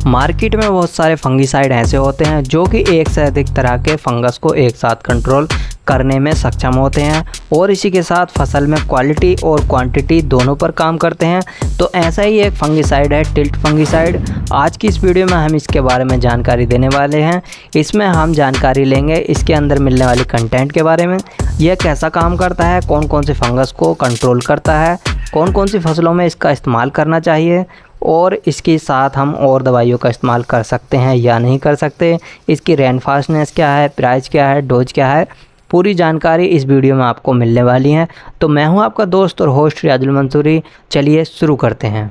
Market में बहुत सारे फंगिसाइड ऐसे होते हैं जो कि एक से अधिक तरह के फंगस को एक साथ कंट्रोल करने में सक्षम होते हैं और इसी के साथ फसल में क्वालिटी और क्वांटिटी दोनों पर काम करते हैं। तो ऐसा ही एक फंगिसाइड है टिल्ट फंगिसाइड। आज की इस वीडियो में हम इसके बारे में जानकारी देने वाले हैं। इसमें हम जानकारी लेंगे इसके अंदर मिलने वाली कंटेंट के बारे में, यह कैसा काम करता है, कौन कौन से फंगस को कंट्रोल करता है, कौन कौन सी फसलों में इसका इस्तेमाल करना चाहिए और इसके साथ हम और दवाइयों का इस्तेमाल कर सकते हैं या नहीं कर सकते, इसकी रेनफास्टनेस क्या है, प्राइस क्या है, डोज क्या है, पूरी जानकारी इस वीडियो में आपको मिलने वाली है। तो मैं हूं आपका दोस्त और होस्ट रियाजुल मंसूरी। चलिए शुरू करते हैं।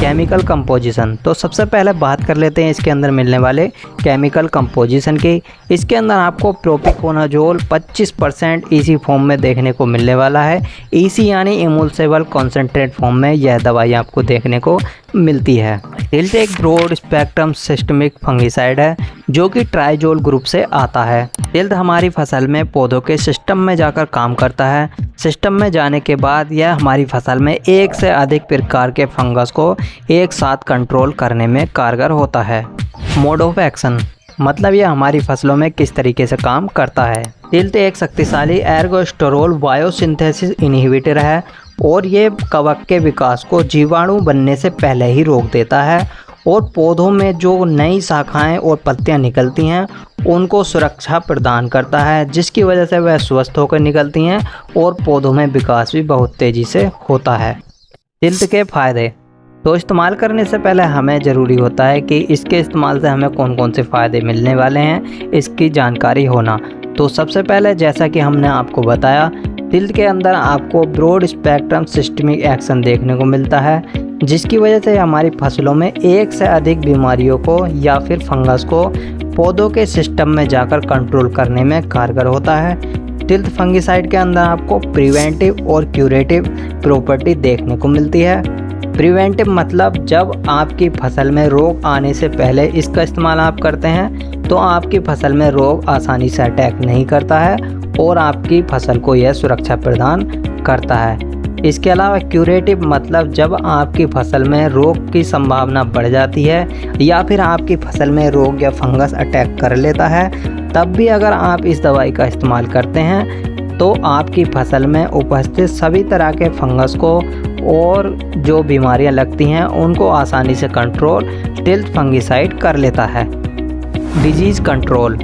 केमिकल कंपोजिशन, तो सबसे पहले बात कर लेते हैं इसके अंदर मिलने वाले केमिकल कंपोजिशन की। इसके अंदर आपको प्रोपिकोनाजोल 25% ईसी फॉर्म में देखने को मिलने वाला है। ईसी यानी इमल्सिबल कॉन्सेंट्रेट फॉर्म में यह दवाई आपको देखने को मिलती है। टिल्ट एक ब्रॉड स्पेक्ट्रम सिस्टमिक फंगिसाइड है जो कि ट्राइजोल ग्रुप से आता है। टिल्ट हमारी फसल में पौधों के सिस्टम में जाकर काम करता है। सिस्टम में जाने के बाद यह हमारी फसल में एक से अधिक प्रकार के फंगस को एक साथ कंट्रोल करने में कारगर होता है। मोड ऑफ एक्शन, मतलब यह हमारी फसलों में किस तरीके से काम करता है। टिल्ट एक शक्तिशाली एर्गोस्टेरोल बायोसिंथेसिस इनहिबिटर है और ये कवक के विकास को जीवाणु बनने से पहले ही रोक देता है और पौधों में जो नई शाखाएं और पत्तियां निकलती हैं उनको सुरक्षा प्रदान करता है, जिसकी वजह से वह स्वस्थ होकर निकलती हैं और पौधों में विकास भी बहुत तेज़ी से होता है। टिल्ट के फ़ायदे, तो इस्तेमाल करने से पहले हमें ज़रूरी होता है कि इसके इस्तेमाल से हमें कौन कौन से फ़ायदे मिलने वाले हैं इसकी जानकारी होना। तो सबसे पहले जैसा कि हमने आपको बताया, टिल्ट के अंदर आपको ब्रॉड स्पेक्ट्रम सिस्टमिक एक्शन देखने को मिलता है, जिसकी वजह से हमारी फसलों में एक से अधिक बीमारियों को या फिर फंगस को पौधों के सिस्टम में जाकर कंट्रोल करने में कारगर होता है। टिल्ट फंगिसाइड के अंदर आपको प्रिवेंटिव और क्यूरेटिव प्रॉपर्टी देखने को मिलती है। प्रिवेंटिव मतलब जब आपकी फसल में रोग आने से पहले इसका इस्तेमाल आप करते हैं तो आपकी फसल में रोग आसानी से अटैक नहीं करता है और आपकी फसल को यह सुरक्षा प्रदान करता है। इसके अलावा क्यूरेटिव मतलब जब आपकी फसल में रोग की संभावना बढ़ जाती है या फिर आपकी फसल में रोग या फंगस अटैक कर लेता है, तब भी अगर आप इस दवाई का इस्तेमाल करते हैं तो आपकी फसल में उपस्थित सभी तरह के फंगस को और जो बीमारियां लगती हैं उनको आसानी से कंट्रोल टिल्ट फंगिसाइड कर लेता है। डिजीज़ कंट्रोल,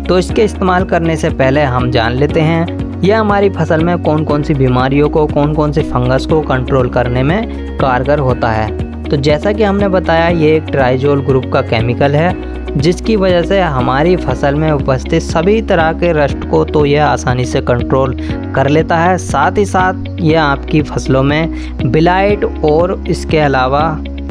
तो इसके इस्तेमाल करने से पहले हम जान लेते हैं यह हमारी फसल में कौन कौन सी बीमारियों को, कौन कौन से फंगस को कंट्रोल करने में कारगर होता है। तो जैसा कि हमने बताया, ये एक ट्राइजोल ग्रुप का केमिकल है जिसकी वजह से हमारी फसल में उपस्थित सभी तरह के रस्ट को तो यह आसानी से कंट्रोल कर लेता है। साथ ही साथ यह आपकी फसलों में बिलाइट और इसके अलावा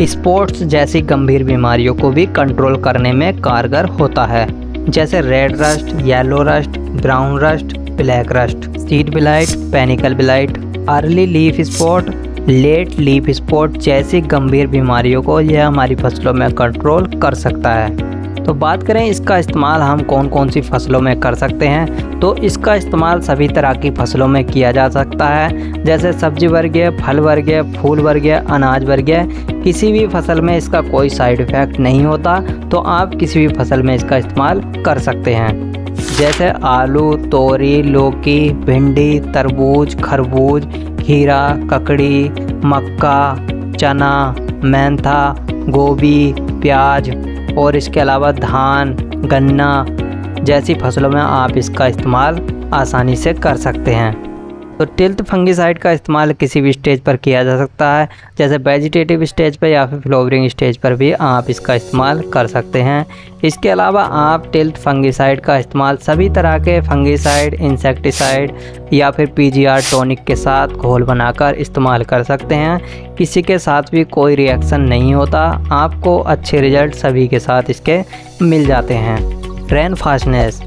स्पॉट्स जैसी गंभीर बीमारियों को भी कंट्रोल करने में कारगर होता है, जैसे red rust, yellow rust, brown rust, black rust, seed blight, panicle blight, early leaf spot, late leaf spot जैसी गंभीर बीमारियों को यह हमारी फसलों में कंट्रोल कर सकता है। तो बात करें इसका इस्तेमाल हम कौन कौन सी फसलों में कर सकते हैं, तो इसका इस्तेमाल सभी तरह की फसलों में किया जा सकता है, जैसे सब्जी वर्गीय, फल वर्गीय, फूल वर्गीय, अनाज वर्गीय। किसी भी फसल में इसका कोई साइड इफ़ेक्ट नहीं होता, तो आप किसी भी फसल में इसका इस्तेमाल कर सकते हैं, जैसे आलू, तोरी, लौकी, भिंडी, तरबूज, खरबूज, खीरा, ककड़ी, मक्का, चना, मेंथा, गोभी, प्याज और इसके अलावा धान, गन्ना जैसी फसलों में आप इसका इस्तेमाल आसानी से कर सकते हैं। तो टिल्ट फंगिसाइड का इस्तेमाल किसी भी स्टेज पर किया जा सकता है, जैसे वेजिटेटिव स्टेज पर या फिर फ्लावरिंग स्टेज पर भी आप इसका इस्तेमाल कर सकते हैं। इसके अलावा आप टिल्ट फंगिसाइड का इस्तेमाल सभी तरह के फंगिसाइड, इंसेक्टिसाइड या फिर पीजीआर टॉनिक के साथ घोल बनाकर इस्तेमाल कर सकते हैं। किसी के साथ भी कोई रिएक्शन नहीं होता, आपको अच्छे रिजल्ट सभी के साथ इसके मिल जाते हैं। रेनफास्टनेस,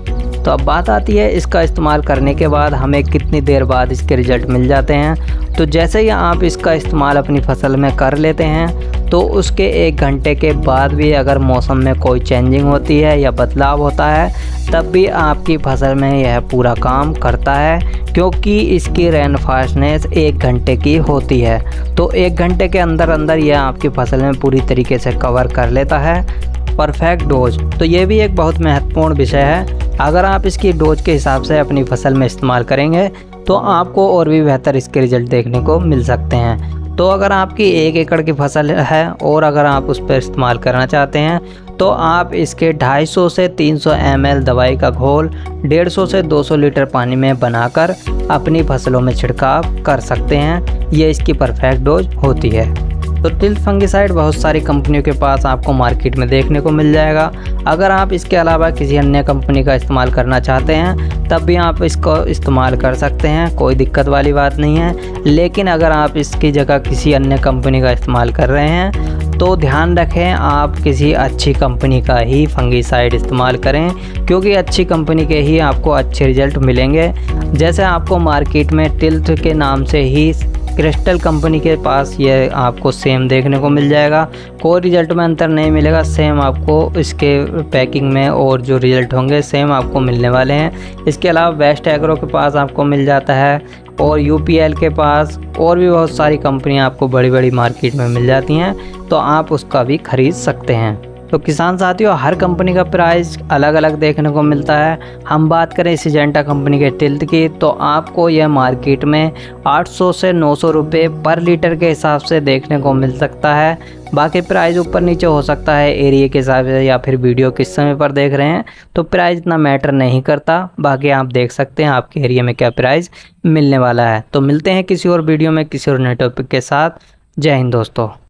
तो अब बात आती है इसका इस्तेमाल करने के बाद हमें कितनी देर बाद इसके रिज़ल्ट मिल जाते हैं। तो जैसे ही आप इसका इस्तेमाल अपनी फसल में कर लेते हैं तो उसके 1 घंटे के बाद भी अगर मौसम में कोई चेंजिंग होती है या बदलाव होता है तब भी आपकी फसल में यह पूरा काम करता है, क्योंकि इसकी रेनफास्टनेस 1 घंटे की होती है। तो 1 घंटे के अंदर अंदर यह आपकी फसल में पूरी तरीके से कवर कर लेता है। परफेक्ट डोज, तो ये भी एक बहुत महत्वपूर्ण विषय है। अगर आप इसकी डोज के हिसाब से अपनी फसल में इस्तेमाल करेंगे तो आपको और भी बेहतर इसके रिज़ल्ट देखने को मिल सकते हैं। तो अगर आपकी 1 एकड़ की फसल है और अगर आप उस पर इस्तेमाल करना चाहते हैं तो आप इसके 250 से 300 ml दवाई का घोल 150 से 200 लीटर पानी में बनाकर अपनी फसलों में छिड़काव कर सकते हैं। ये इसकी परफेक्ट डोज होती है। तो टिल्थ फंगिसाइड बहुत सारी कंपनियों के पास आपको मार्केट में देखने को मिल जाएगा। अगर आप इसके अलावा किसी अन्य कंपनी का इस्तेमाल करना चाहते हैं तब भी आप इसको इस्तेमाल कर सकते हैं, कोई दिक्कत वाली बात नहीं है। लेकिन अगर आप इसकी जगह किसी अन्य कंपनी का इस्तेमाल कर रहे हैं तो ध्यान रखें आप किसी अच्छी कंपनी का ही फंगिसाइड इस्तेमाल करें, क्योंकि अच्छी कंपनी के ही आपको अच्छे रिज़ल्ट मिलेंगे। जैसे आपको मार्केट में टिल्थ के नाम से ही क्रिस्टल कंपनी के पास ये आपको सेम देखने को मिल जाएगा, कोई रिज़ल्ट में अंतर नहीं मिलेगा। सेम आपको इसके पैकिंग में और जो रिज़ल्ट होंगे सेम आपको मिलने वाले हैं। इसके अलावा बेस्ट एग्रो के पास आपको मिल जाता है और UPL के पास और भी बहुत सारी कंपनियां आपको बड़ी बड़ी मार्केट में मिल जाती हैं, तो आप उसका भी खरीद सकते हैं। तो किसान साथियों, हर कंपनी का प्राइस अलग अलग देखने को मिलता है। हम बात करें सिजेंटा कंपनी के टिल्थ की तो आपको यह मार्केट में 800 से 900 रुपये पर लीटर के हिसाब से देखने को मिल सकता है। बाकी प्राइस ऊपर नीचे हो सकता है एरिया के हिसाब से या फिर वीडियो किस समय पर देख रहे हैं, तो प्राइस इतना मैटर नहीं करता। बाकी आप देख सकते हैं आपके एरिया में क्या प्राइस मिलने वाला है। तो मिलते हैं किसी और वीडियो में किसी और नए टॉपिक के साथ। जय हिंद दोस्तों।